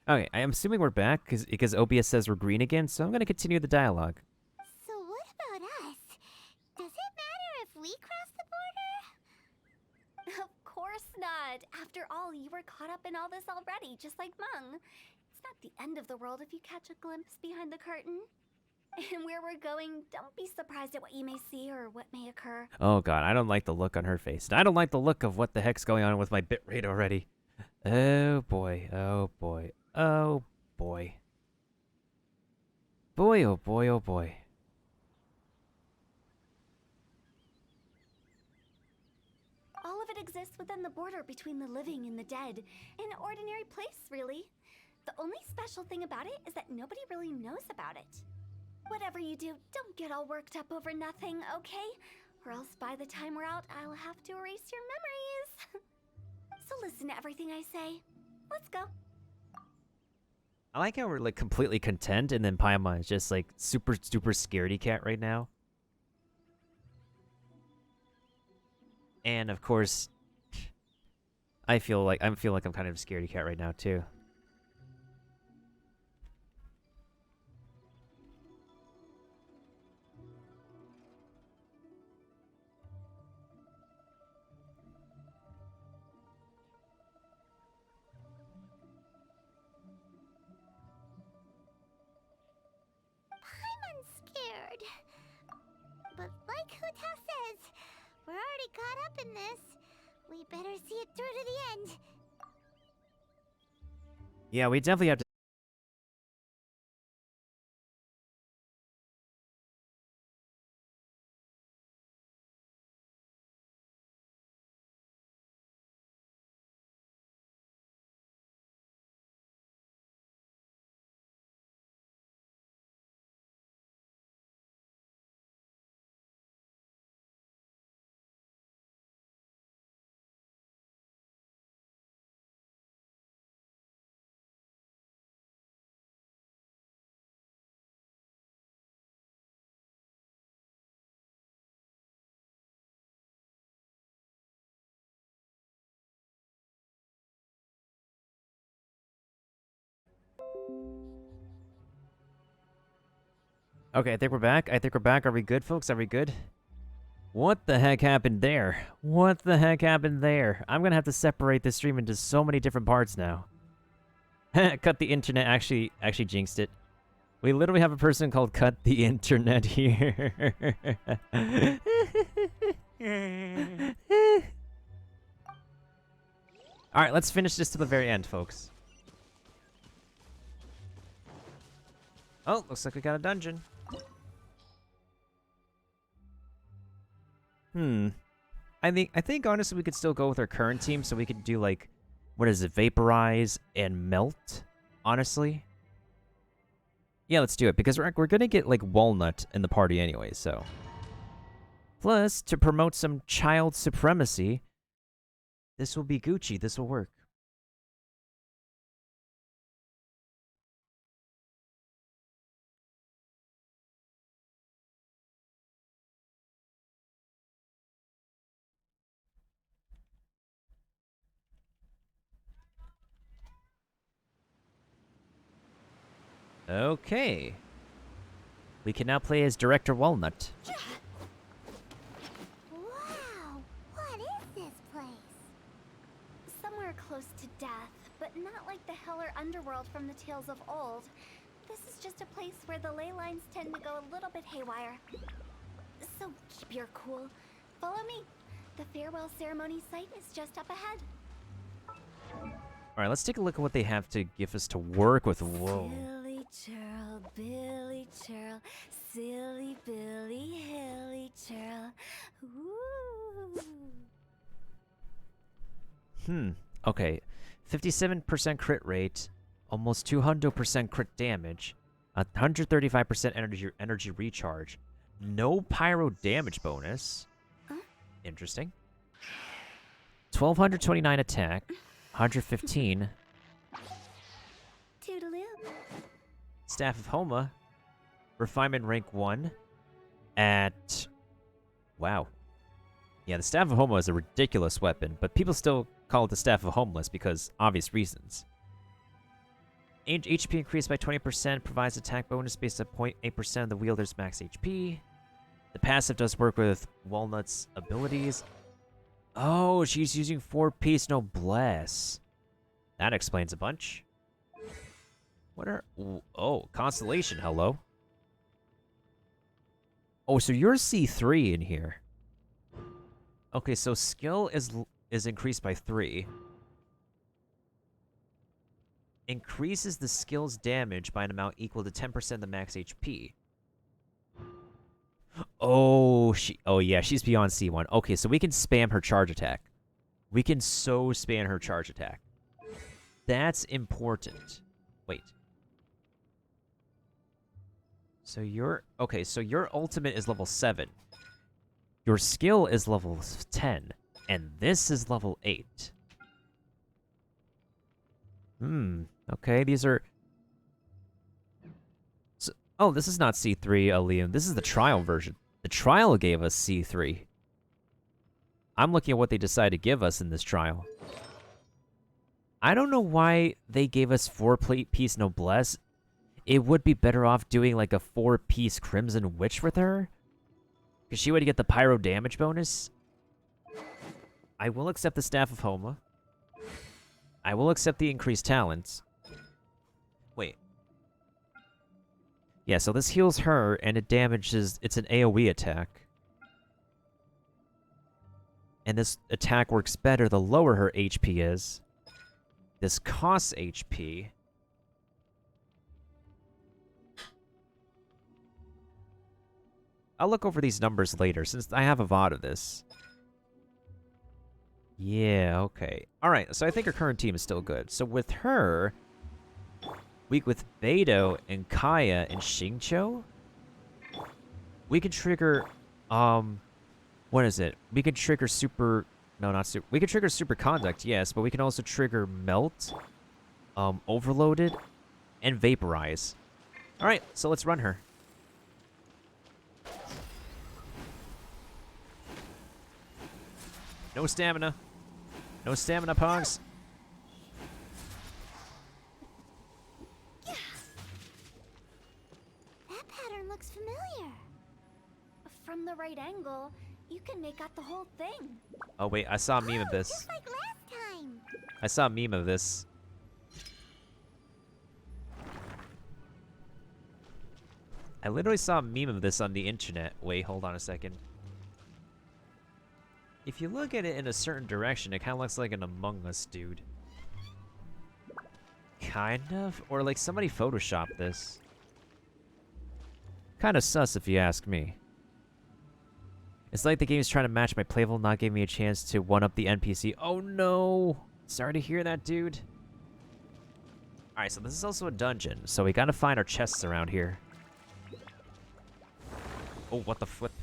Okay, I am assuming we're back because OBS says we're green again, so I'm gonna continue the dialogue. So what about us? Does it matter if we cross the border? Of course not. After all, you were caught up in all this already, just like Mung. It's not the end of the world if you catch a glimpse behind the curtain. And where we're going, don't be surprised at what you may see or what may occur. Oh god, I don't like the look on her face. And I don't like the look of what the heck's going on with my bitrate already. Oh boy, oh boy, oh boy. Boy, oh boy, oh boy. All of it exists within the border between the living and the dead. An ordinary place, really. The only special thing about it is that nobody really knows about it. Whatever you do, don't get all worked up over nothing, okay? Or else by the time we're out, I'll have to erase your memories. So listen to everything I say. Let's go. I like how we're like completely content and then Paimon is just like super scaredy cat right now. And of course, I feel like I'm kind of a scaredy cat right now too. I'm scared. But like Hutao says, we're already caught up in this. We better see it through to the end. Yeah, we definitely have to. Okay, I think we're back. I think we're back. Are we good, folks? Are we good? What the heck happened there? What the heck happened there? I'm gonna have to separate this stream into so many different parts now. Cut the internet actually jinxed it. We literally have a person called Cut the Internet here. Alright, let's finish this to the very end, folks. Oh, looks like we got a dungeon. I think honestly we could still go with our current team so we could do like what is it, vaporize and melt, honestly. Yeah, let's do it because we're going to get like Walnut in the party anyway, so. Plus to promote some child supremacy, this will be Gucci. This will work. Okay. We can now play as Director Walnut. Wow, what is this place? Somewhere close to death, but not like the hell or underworld from the tales of old. This is just a place where the ley lines tend to go a little bit haywire. So keep your cool. Follow me. The farewell ceremony site is just up ahead. All right, let's take a look at what they have to give us to work with. Whoa. Silly churl, Billy churl, silly Billy, hilly churl. Ooh. Okay. 57% crit rate, almost 200% crit damage, 135% energy recharge, no pyro damage bonus. Huh? Interesting. 1229 attack, 115. Toodaloo. Staff of Homa, refinement rank 1 at... Wow. Yeah, the Staff of Homa is a ridiculous weapon, but people still call it the Staff of Homeless because obvious reasons. HP increased by 20%, provides attack bonus based on 0.8% of the wielder's max HP. The passive does work with Walnut's abilities. Oh, she's using 4-piece noblesse. That explains a bunch. What are... Oh, Constellation, hello. Oh, so you're C3 in here. Okay, so skill is increased by 3. Increases the skill's damage by an amount equal to 10% of the max HP. Oh, yeah, she's beyond C1. Okay, so we can spam her charge attack. We can so spam her charge attack. That's important. Wait. So your ultimate is level 7. Your skill is level 10, and this is level 8. Okay, these are... So, oh, this is not C3, Liam. This is the trial version. The trial gave us C3. I'm looking at what they decided to give us in this trial. I don't know why they gave us 4-piece noblesse. It would be better off doing like a 4-piece Crimson Witch with her. Because she would get the pyro damage bonus. I will accept the Staff of Homa. I will accept the increased talents. Wait. Yeah, so this heals her, and it damages... It's an AoE attack. And this attack works better the lower her HP is. This costs HP. I'll look over these numbers later, since I have a VOD of this. Yeah, okay. Alright, so I think our current team is still good. So with her, with Beidou and Kaya and Xingqiu, we can trigger, what is it? We can trigger super, no, not super, we can trigger super conduct, yes, but we can also trigger melt, overloaded, and vaporize. Alright, so let's run her. No stamina. No stamina, Pogs. That pattern looks familiar. From the right angle, you can make out the whole thing. Oh, wait, I saw a meme of this. Just like last time. I saw a meme of this. I literally saw a meme of this on the internet. Wait, hold on a second. If you look at it in a certain direction, it kind of looks like an Among Us dude. Kind of? Or like somebody photoshopped this. Kind of sus if you ask me. It's like the game is trying to match my playable, not giving me a chance to one-up the NPC. Oh no! Sorry to hear that, dude. Alright, so this is also a dungeon, so we gotta find our chests around here. Oh, what the flip?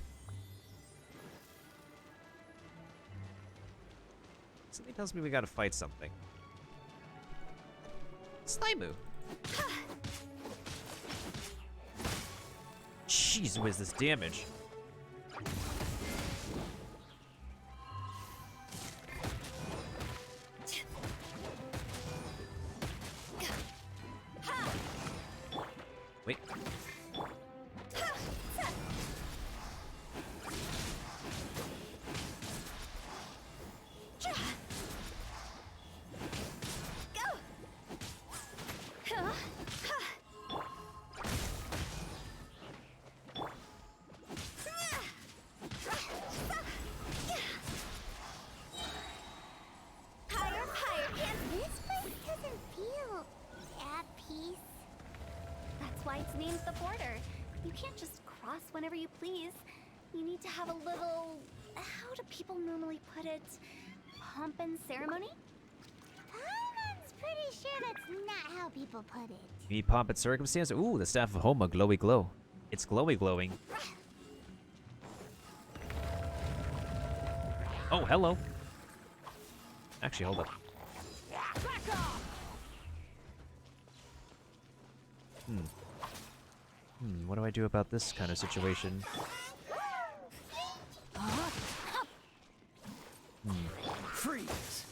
Something tells me we gotta fight something. Slimu! Jeez, what is this damage? Wait. It's named the border. You can't just cross whenever you please. You need to have a little... How do people normally put it? Pomp and ceremony? I'm pretty sure that's not how people put it. You need pomp and circumstance? Ooh, the Staff of Homa, glowy glow. It's glowy glowing. Oh, hello. Actually, hold up. What do I do about this kind of situation? Freeze.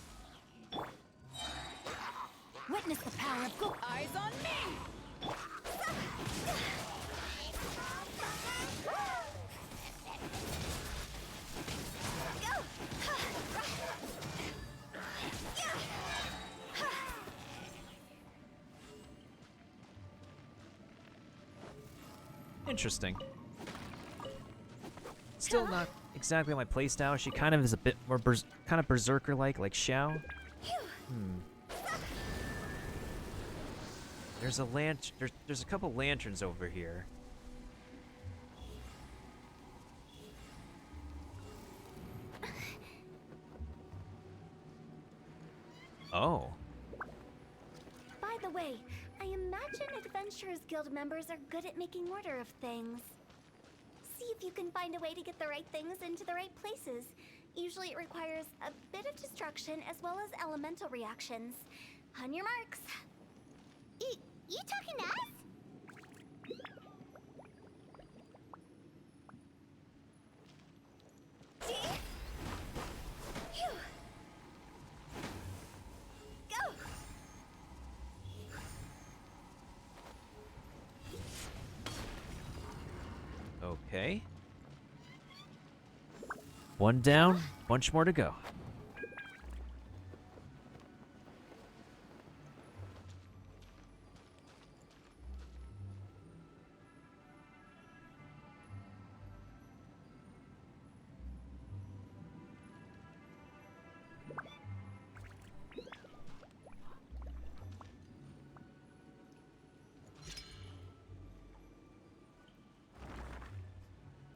Witness Witness the power of Go. Eyes on me! Interesting. Still not exactly my playstyle. She kind of is a bit more kind of berserker-like Xiao. There's a there's a couple lanterns over here. Oh. By the way, I imagine Adventurers Guild members are good at making order of things. See if you can find a way to get the right things into the right places. Usually it requires a bit of destruction as well as elemental reactions. On your marks. You talking to us? See? Phew. Go! Okay. One down, bunch more to go.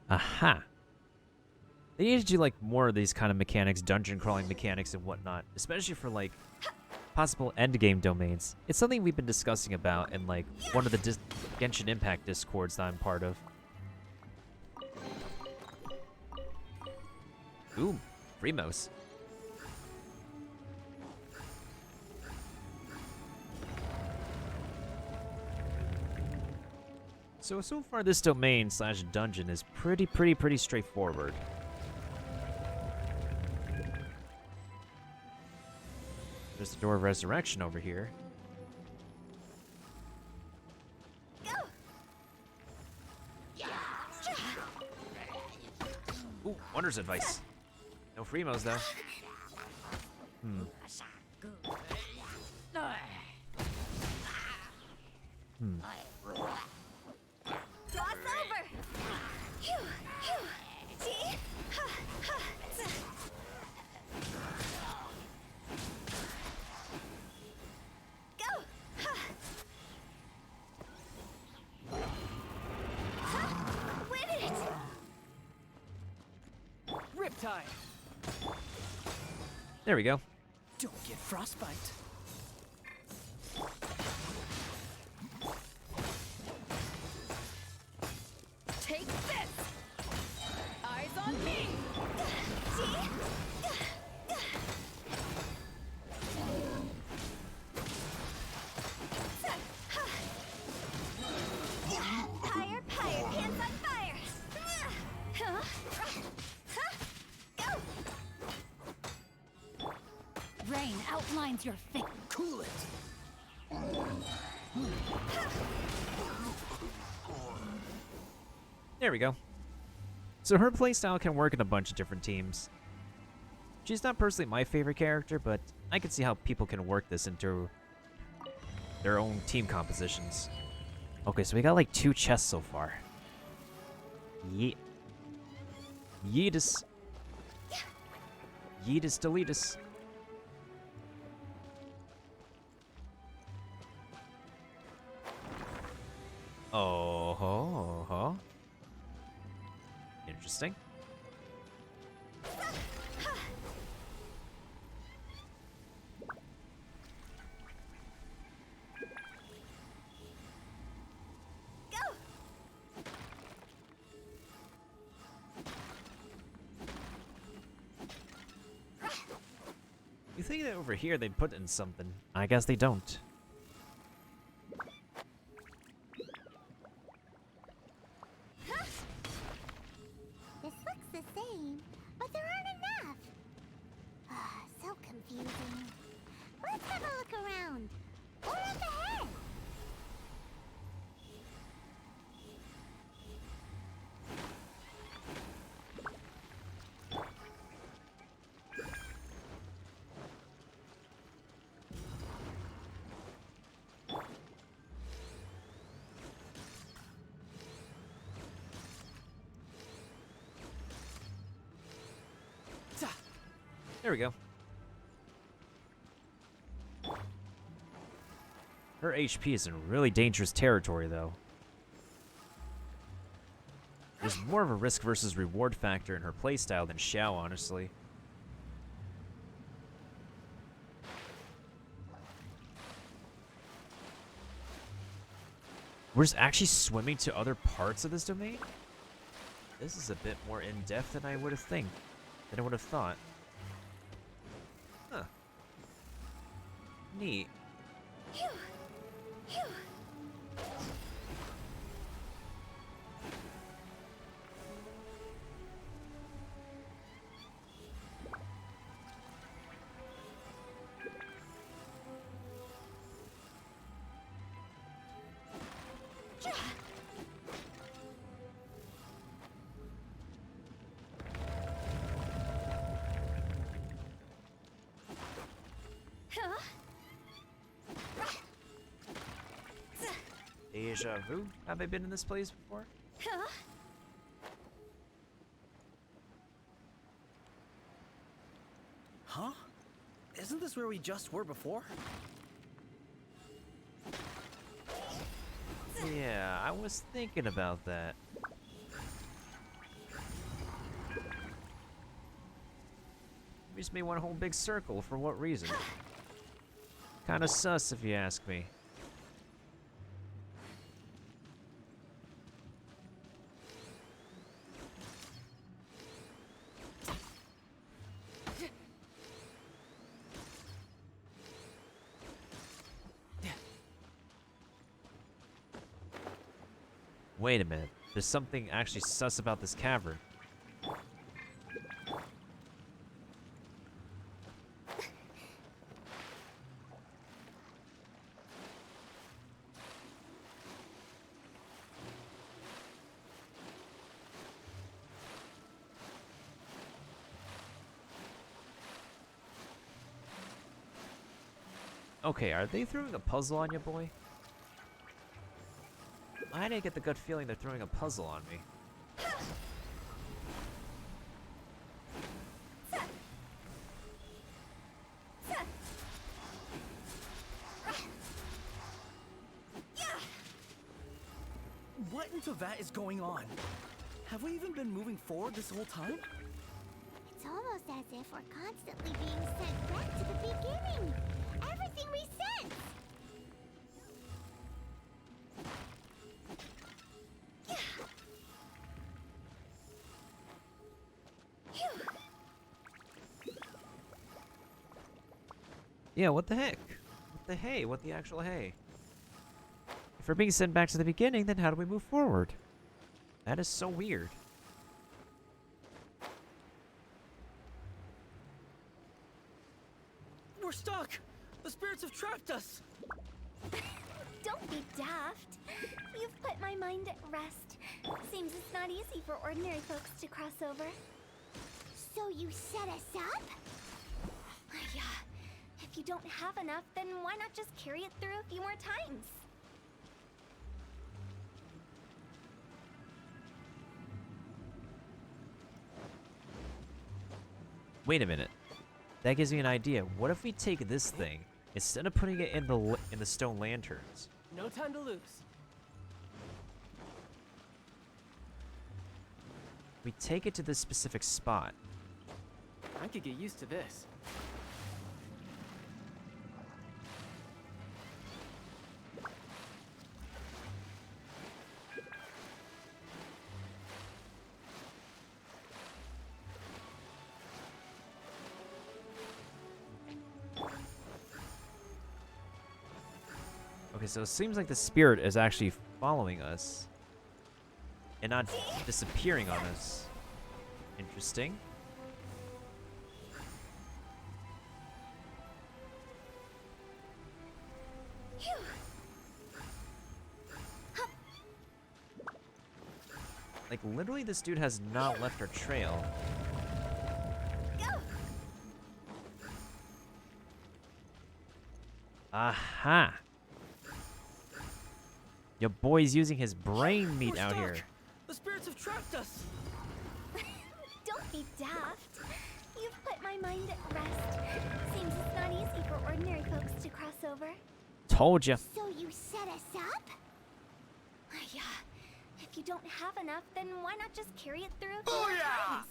Aha. They need to do like more of these kind of mechanics, dungeon crawling mechanics and whatnot, especially for like possible endgame domains. It's something we've been discussing about in like one of the Genshin Impact discords that I'm part of. Ooh, Primos. So far this domain / dungeon is pretty straightforward. There's the Door of Resurrection over here. Ooh, Wonder's advice. No Fremos though. Cross over! Phew, phew. See? Ha, ha, tsa. Go! Ha. Ha. Win it! Riptide! There we go. Don't get frostbite. Take this! Eyes on me! See? Fire, fire, pants on fire! Huh? Huh? Go! Rain outlines your face. Cool it! There we go. So her playstyle can work in a bunch of different teams. She's not personally my favorite character, but I can see how people can work this into their own team compositions. Okay, so we got like 2 chests so far. Yeetus. Yeetus deletus. Oh ho ho. Interesting. Go! You think that over here they'd put in something? I guess they don't. This looks the same, but there aren't enough. So confusing. Let's have a look around. Or There we go. Her HP is in really dangerous territory, though. There's more of a risk versus reward factor in her playstyle than Xiao, honestly. We're just actually swimming to other parts of this domain? This is a bit more in-depth than I would have thought. Huh. Neat. Phew. Phew. Deja vu? Have I been in this place before? Huh? Isn't this where we just were before? Yeah, I was thinking about that. We just made one whole big circle, for what reason? Kinda sus, if you ask me. Wait a minute. There's something actually sus about this cavern. Okay, are they throwing a puzzle on you, boy? I didn't get the gut feeling they're throwing a puzzle on me. What into that is going on? Have we even been moving forward this whole time? It's almost as if we're constantly being sent back to the beginning. Everything resets. Yeah, what the heck? What the hey? What the actual hey? If we're being sent back to the beginning, then how do we move forward? That is so weird. We're stuck! The spirits have trapped us! Don't be daft. You've put my mind at rest. Seems it's not easy for ordinary folks to cross over. So you set us up? Yeah. If you don't have enough, then why not just carry it through a few more times? Wait a minute. That gives me an idea. What if we take this thing, instead of putting it in the stone lanterns, No time to lose. we take it to this specific spot? I could get used to this. Okay, so it seems like the spirit is actually following us and not disappearing on us. Interesting. Like, literally, this dude has not left our trail. Aha! Your boy's using his brain meat We're out stuck. here. The spirits have trapped us! Don't be daft. You've put my mind at rest. Seems it's not easy for ordinary folks to cross over. Told ya. So you set us up? Yeah. If you don't have enough, then why not just carry it through a few Oh, more yeah! times?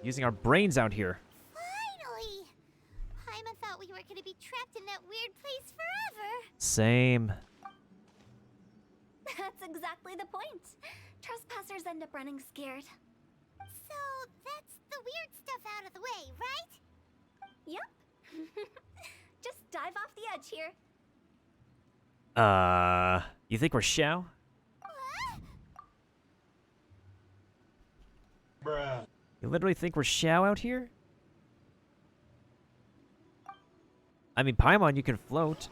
Using our brains out here. Finally! Paimon thought we were gonna be trapped in that weird place forever. Same. That's exactly the point. Trespassers end up running scared. So that's the weird stuff out of the way, right? Yep. Just dive off the edge here. You think we're Xiao? What? You literally think we're Xiao out here? I mean, Paimon, you can float.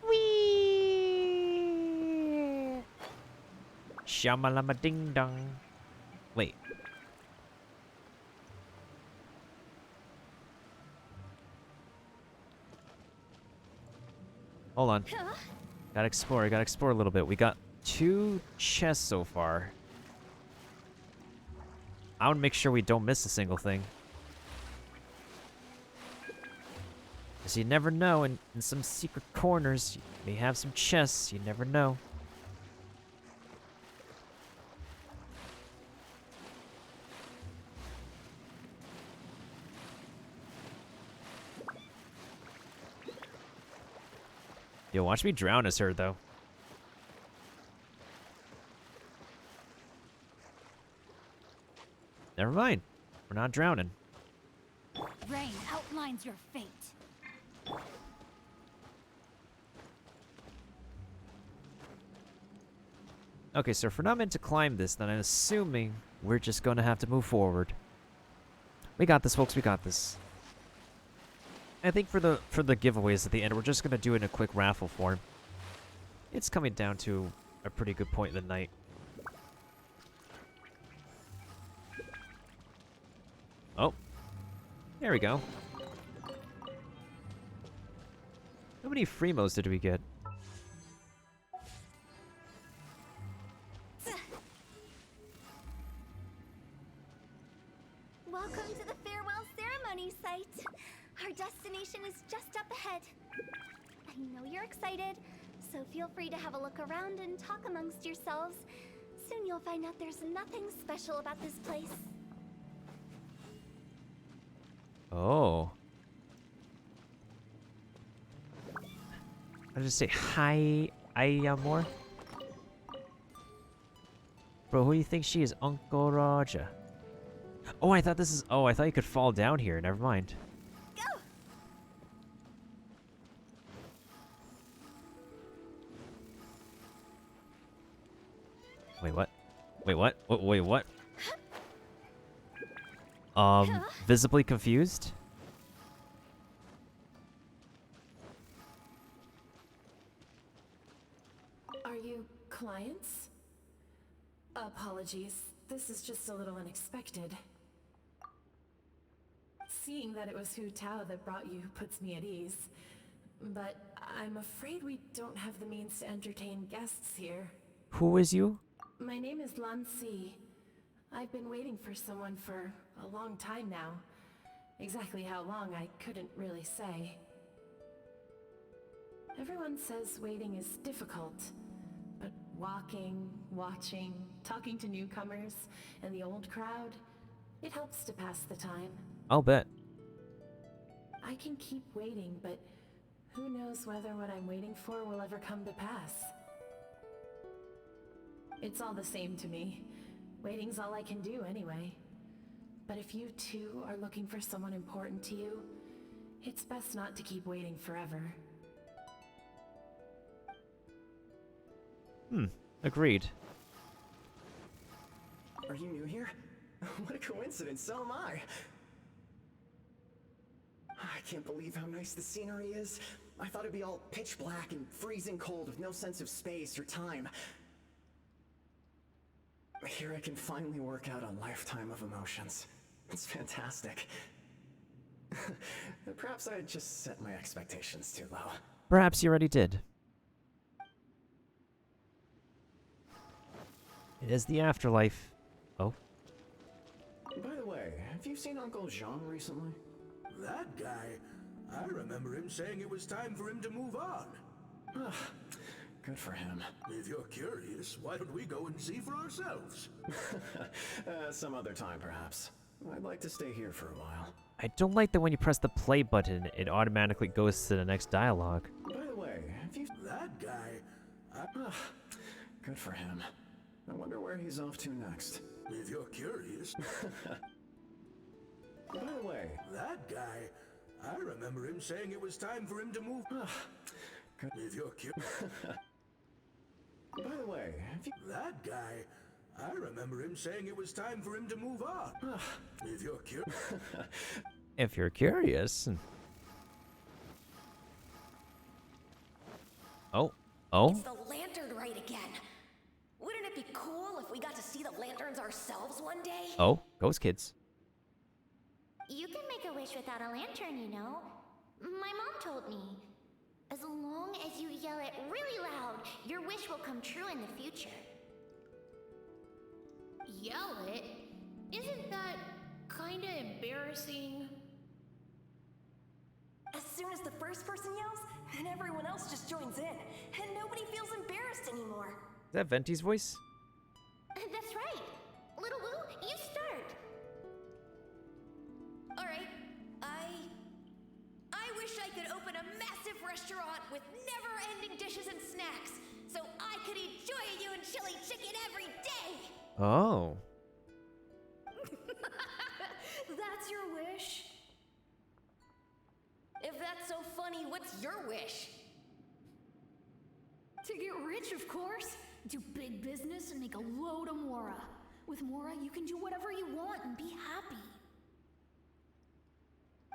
Whee! Shamalama ding dong. Wait. Hold on. Gotta explore a little bit. We got 2 chests so far. I want to make sure we don't miss a single thing. Because you never know, in some secret corners, you may have some chests, you never know. Yo, watch me drown as her, though. Never mind. We're not drowning. Rain outlines your fate. Okay, so if we're not meant to climb this, then I'm assuming we're just gonna have to move forward. We got this, folks. We got this. I think for the giveaways at the end, we're just gonna do it in a quick raffle form. It's coming down to a pretty good point in the night. Oh, there we go. How many Fremos did we get? Welcome to the farewell ceremony site. Our destination is just up ahead. I know you're excited, so feel free to have a look around and talk amongst yourselves. Soon you'll find out there's nothing special about this place. Oh. I just say hi, Ayamor. Bro, who do you think she is? Uncle Raja. Oh, I thought this is. Oh, I thought you could fall down here. Never mind. Go! Wait, what? Wait, what? Wait, what? Visibly confused? Are you clients? Apologies. This is just a little unexpected. Seeing that it was Hutao that brought you puts me at ease. But I'm afraid we don't have the means to entertain guests here. Who is you? My name is Lan Si. I've been waiting for someone for a long time now. Exactly how long, I couldn't really say. Everyone says waiting is difficult, but walking, watching, talking to newcomers, and the old crowd, it helps to pass the time. I'll bet. I can keep waiting, but who knows whether what I'm waiting for will ever come to pass. It's all the same to me. Waiting's all I can do anyway. But if you too are looking for someone important to you, it's best not to keep waiting forever. Agreed. Are you new here? What a coincidence, so am I. I can't believe how nice the scenery is. I thought it'd be all pitch black and freezing cold with no sense of space or time. Here I can finally work out a lifetime of emotions. It's fantastic. Perhaps I just set my expectations too low. Perhaps you already did. It is the afterlife. Oh. By the way, have you seen Uncle Jean recently? That guy, I remember him saying it was time for him to move on. Good for him. If you're curious, why don't we go and see for ourselves? Some other time, perhaps. I'd like to stay here for a while. I don't like that when you press the play button, it automatically goes to the next dialogue. By the way, have you... That guy, Good for him. I wonder where he's off to next. if you're curious, By the way, that guy, I remember him saying it was time for him to move. Good. If you're curious, By the way, have you... that guy, I remember him saying it was time for him to move on. If you're curious, If you're curious. Oh. Oh. It's the lantern rite again. Wouldn't it be cool if we got to see the lanterns ourselves one day? Oh. Ghost kids. You can make a wish without a lantern, you know. My mom told me. As long as you yell it really loud, your wish will come true in the future. Yell it? Isn't that kinda embarrassing? As soon as the first person yells, and everyone else just joins in, and nobody feels embarrassed anymore. Is that Venti's voice? That's right. Little Woo, you start. Alright, I wish I could open a massive restaurant with never-ending dishes and snacks, so I could eat Joy You and chili chicken every day! Oh. That's your wish? If that's so funny, what's your wish? To get rich, of course. Do big business and make a load of Mora. With Mora, you can do whatever you want and be happy.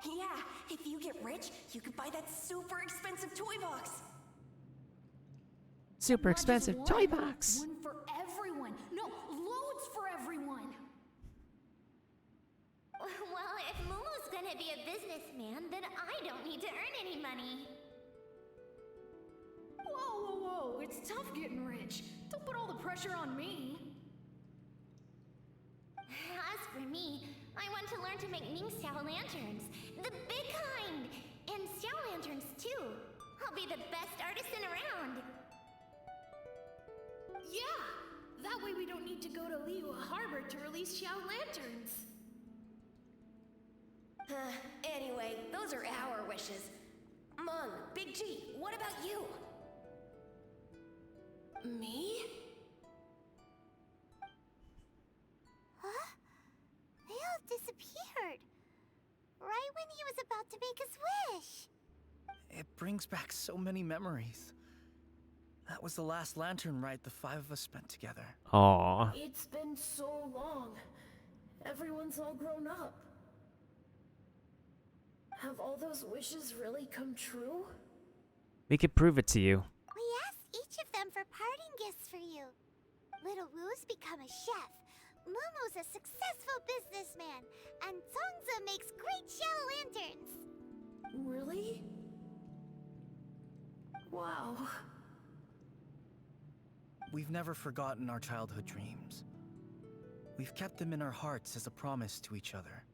Yeah, if you get rich, you could buy that super expensive toy box. Super Not just expensive one, toy box. One for everyone. No, loads for everyone. Well, if Momo's gonna be a businessman, then I don't need to earn any money. Whoa, whoa, whoa. It's tough getting rich. Don't put all the pressure on me. As for me, I want to learn to make Ning Xiao lanterns. The big kind! And Xiao lanterns, too. I'll be the best artisan around. Yeah! That way we don't need to go to Liyue Harbor to release Xiao lanterns. Anyway, those are our wishes. Mung, Big G, what about you? Me? Huh? They all disappeared. Right when he was about to make his wish. It brings back so many memories. That was the last lantern ride the five of us spent together. Aw. It's been so long. Everyone's all grown up. Have all those wishes really come true? We could prove it to you. We asked each of them for parting gifts for you. Little Woo's become a chef. Momo's a successful businessman. And Zongza makes great Xiao lanterns. Really? Wow. We've never forgotten our childhood dreams. We've kept them in our hearts as a promise to each other.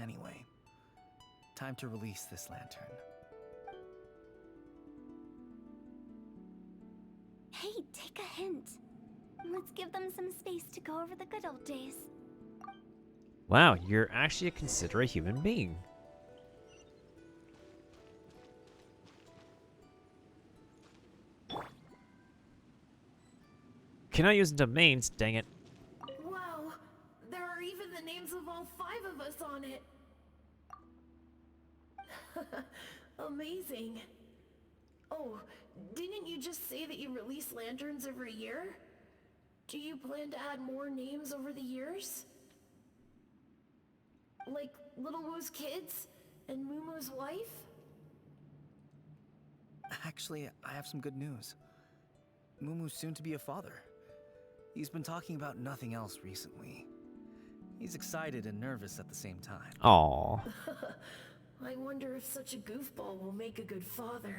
Anyway, time to release this lantern. Hey, take a hint. Let's give them some space to go over the good old days. Wow, you're actually a considerate human being. Cannot use domains, dang it. Wow. There are even the names of all five of us on it. Amazing. Oh, didn't you just say that you release lanterns every year? Do you plan to add more names over the years? Like Little Woo's kids and Mumu's wife? Actually, I have some good news. Mumu's soon to be a father. He's been talking about nothing else recently. He's excited and nervous at the same time. Aw. I wonder if such a goofball will make a good father.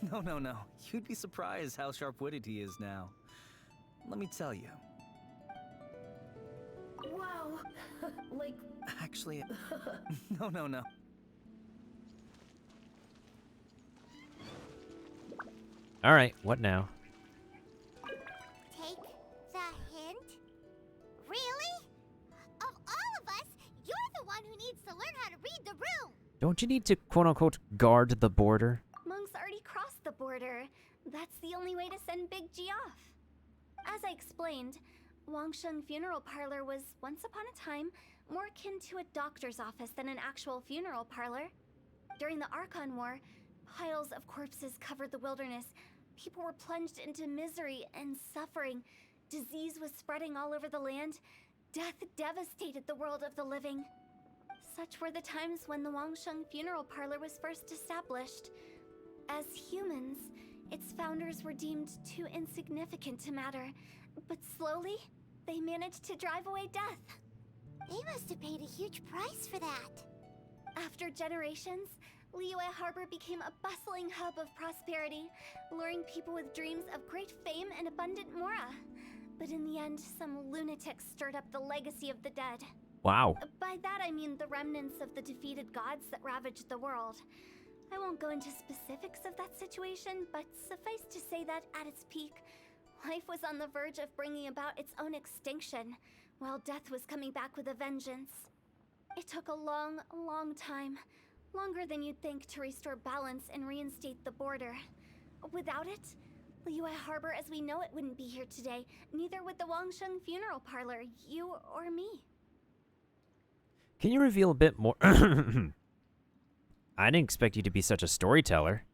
No. You'd be surprised how sharp-witted he is now. Let me tell you, Wow. Like, Actually, no. All right, what now? Take the hint? Really? Of all of us, you're the one who needs to learn how to read the room. Don't you need to quote-unquote guard the border? Monks already crossed the border. That's the only way to send Big G off. As I explained, Wangsheng Funeral Parlor was once upon a time more akin to a doctor's office than an actual funeral parlor. During the Archon War, piles of corpses covered the wilderness. People were plunged into misery and suffering. Disease was spreading all over the land. Death devastated the world of the living. Such were the times when the Wangsheng Funeral Parlor was first established. As humans, its founders were deemed too insignificant to matter, but slowly, they managed to drive away death. They must have paid a huge price for that. After generations, Liyue Harbor became a bustling hub of prosperity, luring people with dreams of great fame and abundant mora. But in the end, some lunatics stirred up the legacy of the dead. Wow. By that I mean the remnants of the defeated gods that ravaged the world. I won't go into specifics of that situation, but suffice to say that at its peak, life was on the verge of bringing about its own extinction, while death was coming back with a vengeance. It took a long, long time, longer than you'd think, to restore balance and reinstate the border. Without it, Liyue Harbor as we know it wouldn't be here today, neither would the Wangsheng Funeral Parlor, you or me. Can you reveal a bit more? I didn't expect you to be such a storyteller.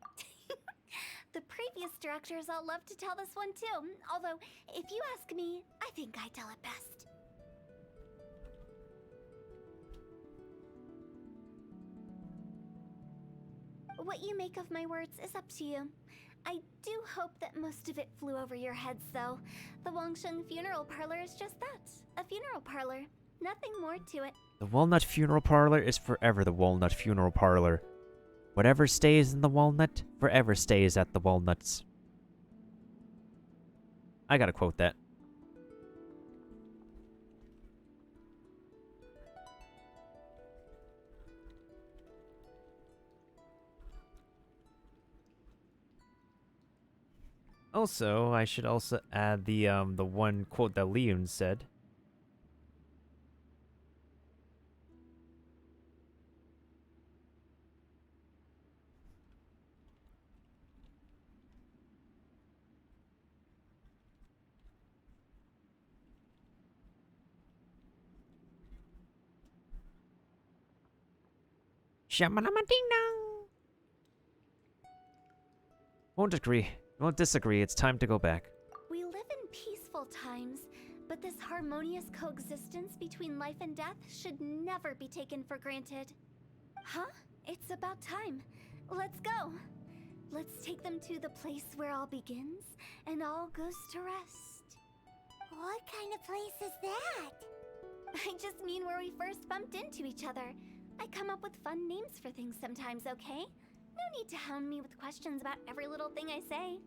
The previous directors all love to tell this one too, although, if you ask me, I think I tell it best. What you make of my words is up to you. I do hope that most of it flew over your heads, though. The Wangsheng Funeral Parlor is just that, a funeral parlor. Nothing more to it. The Walnut Funeral Parlor is forever the Walnut Funeral Parlor. Whatever stays in the walnut, forever stays at the walnuts. I gotta quote that. Also, I should also add the one quote that Leon said. Shamalama ding dong. Won't disagree, it's time to go back. We live in peaceful times, but this harmonious coexistence between life and death should never be taken for granted. Huh? It's about time. Let's go. Let's take them to the place where all begins and all goes to rest. What kind of place is that? I just mean where we first bumped into each other. I come up with fun names for things sometimes, okay? No need to hound me with questions about every little thing I say.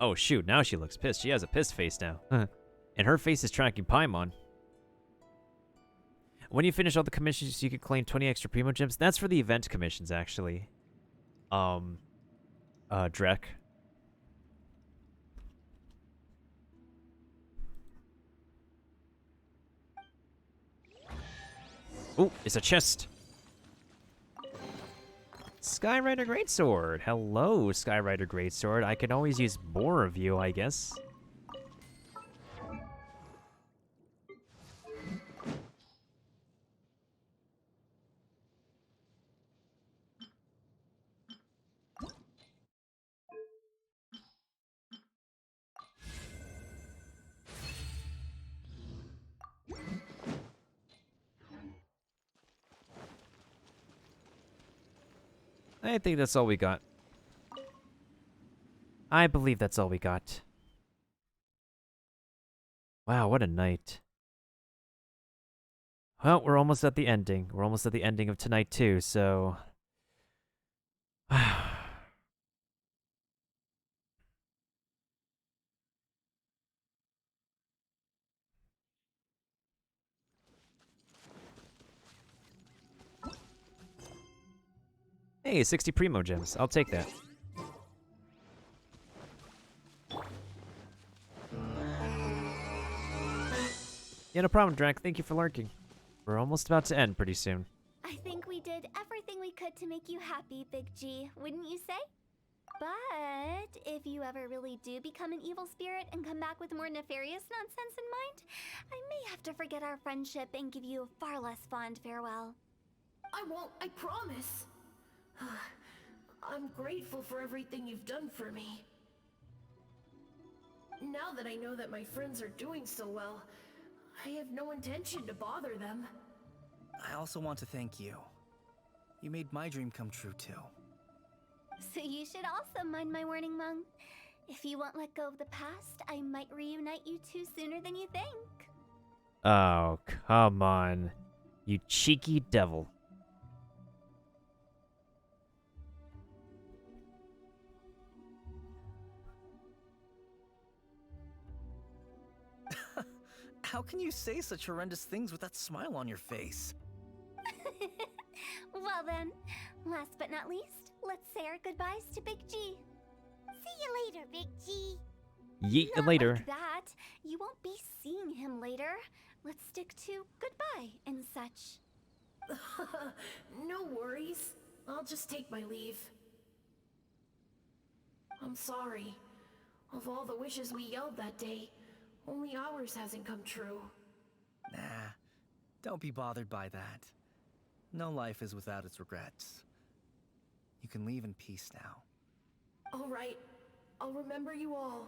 Oh shoot, now she looks pissed. She has a pissed face now. And her face is tracking Paimon. When you finish all the commissions, you can claim 20 extra Primo Gems. That's for the event commissions, actually. Drek. Ooh, it's a chest. Skyrider Greatsword. Hello, Skyrider Greatsword. I can always use more of you, I guess. I think that's all we got. I believe that's all we got. Wow, what a night. Well, we're almost at the ending. We're almost at the ending of tonight too, so... Hey, 60 Primo Gems. I'll take that. Yeah, no problem, Drac. Thank you for lurking. We're almost about to end pretty soon. I think we did everything we could to make you happy, Big G, wouldn't you say? But if you ever really do become an evil spirit and come back with more nefarious nonsense in mind, I may have to forget our friendship and give you a far less fond farewell. I won't, I promise. I'm grateful for everything you've done for me. Now that I know that my friends are doing so well, I have no intention to bother them. I also want to thank you. You made my dream come true too. So you should also mind my warning, Mung. If you won't let go of the past, I might reunite you two sooner than you think. Oh, come on. You cheeky devil. How can you say such horrendous things with that smile on your face? Well then, last but not least, let's say our goodbyes to Big G. See you later, Big G. Yeet Not later. like that. You won't be seeing him later. Let's stick to goodbye and such. No worries. I'll just take my leave. I'm sorry. Of all the wishes we yelled that day, only ours hasn't come true. Nah, don't be bothered by that. No life is without its regrets. You can leave in peace now. All right. I'll remember you all.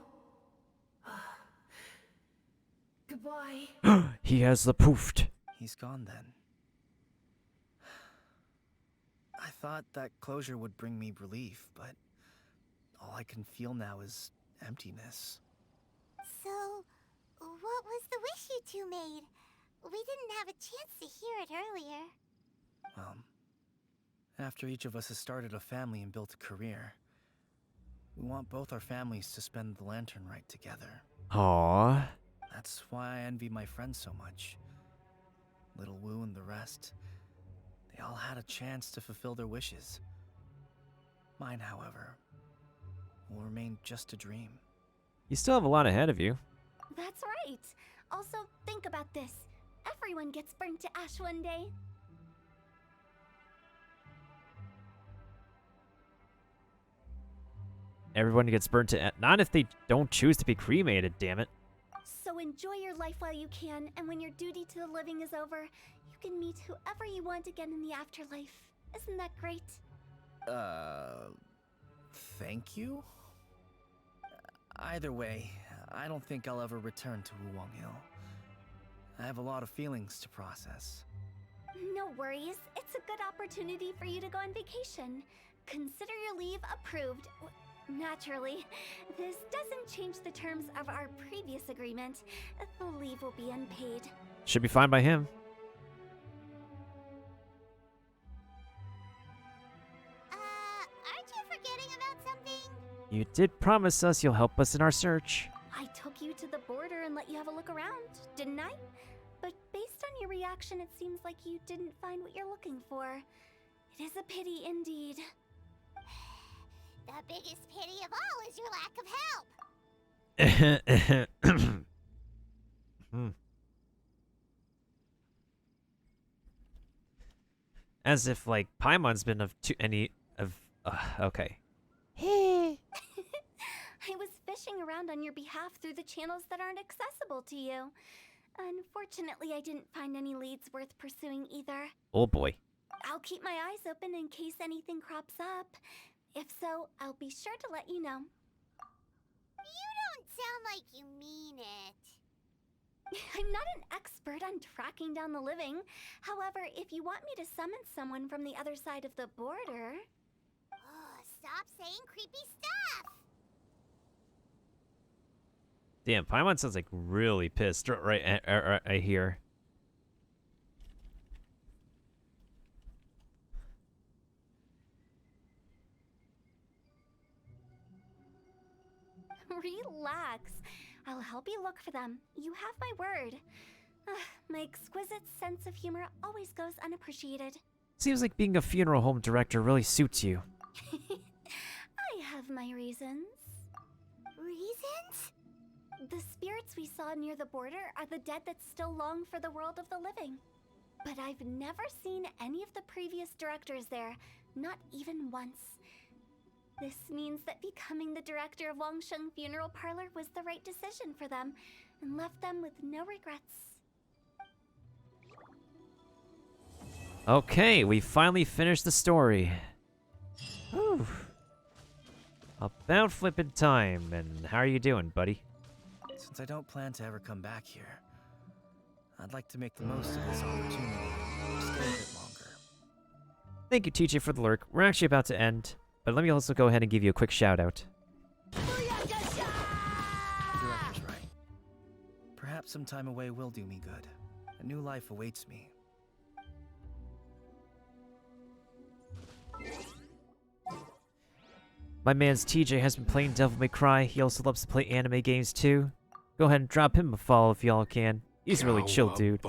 Goodbye. He has the poofed. He's gone then. I thought that closure would bring me relief, but all I can feel now is emptiness. So, what was the wish you two made? We didn't have a chance to hear it earlier. After each of us has started a family and built a career, we want both our families to spend the lantern rite together. Aww. That's why I envy my friends so much. Little Wu and the rest, they all had a chance to fulfill their wishes. Mine, however, will remain just a dream. You still have a lot ahead of you. That's right. Also, think about this. Everyone gets burnt to ash one day. Everyone gets burnt to... Not if they don't choose to be cremated, damn it. So enjoy your life while you can, and when your duty to the living is over, you can meet whoever you want again in the afterlife. Isn't that great? Thank you? Either way, I don't think I'll ever return to Wuwang Hill. I have a lot of feelings to process. No worries. It's a good opportunity for you to go on vacation. Consider your leave approved. Naturally, this doesn't change the terms of our previous agreement. The leave will be unpaid. Should be fine by him. Aren't you forgetting about something? You did promise us you'll help us in our search. I took you to the border and let you have a look around, didn't I? But based on your reaction, it seems like you didn't find what you're looking for. It is a pity indeed. The biggest pity of all is your lack of help. As if, like, Paimon's been of okay. I was fishing around on your behalf through the channels that aren't accessible to you. Unfortunately, I didn't find any leads worth pursuing either. Oh boy. I'll keep my eyes open in case anything crops up. If so, I'll be sure to let you know. You don't sound like you mean it. I'm not an expert on tracking down the living. However, if you want me to summon someone from the other side of the border... Oh, stop saying creepy stuff! Damn, Paimon sounds like really pissed right here. Relax. I'll help you look for them. You have my word. My exquisite sense of humor always goes unappreciated. Seems like being a funeral home director really suits you. I have my reasons. Reasons? The spirits we saw near the border are the dead that still long for the world of the living. But I've never seen any of the previous directors there, not even once. This means that becoming the director of Wangsheng Funeral Parlor was the right decision for them, and left them with no regrets. Okay, we finally finished the story. Whew. About flippin' time, and how are you doing, buddy? Since I don't plan to ever come back here, I'd like to make the most of this opportunity and stay a bit longer. Thank you, TJ, for the lurk. We're actually about to end, but let me also go ahead and give you a quick shout-out. The director's right. Perhaps some time away will do me good. A new life awaits me. My man's TJ has been playing Devil May Cry. He also loves to play anime games too. Go ahead and drop him a follow if y'all can. He's a really chill dude.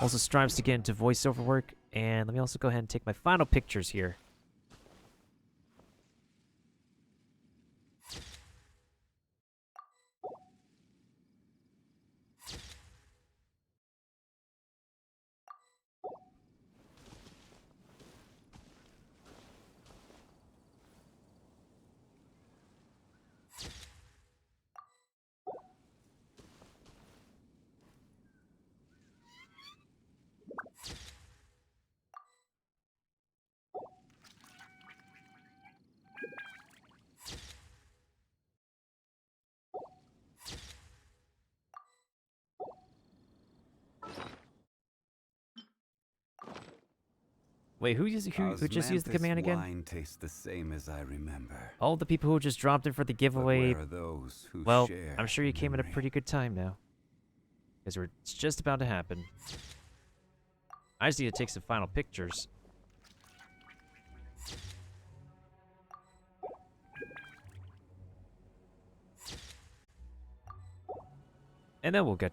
Also strives to get into voiceover work. And let me also go ahead and take my final pictures here. Wait, who just used the command again? Wine tastes the same as I remember. All the people who just dropped in for the giveaway. Where are those who Well, share I'm sure you came at a memory? pretty good time now. Because it's just about to happen. I just need to take some final pictures. And then we'll get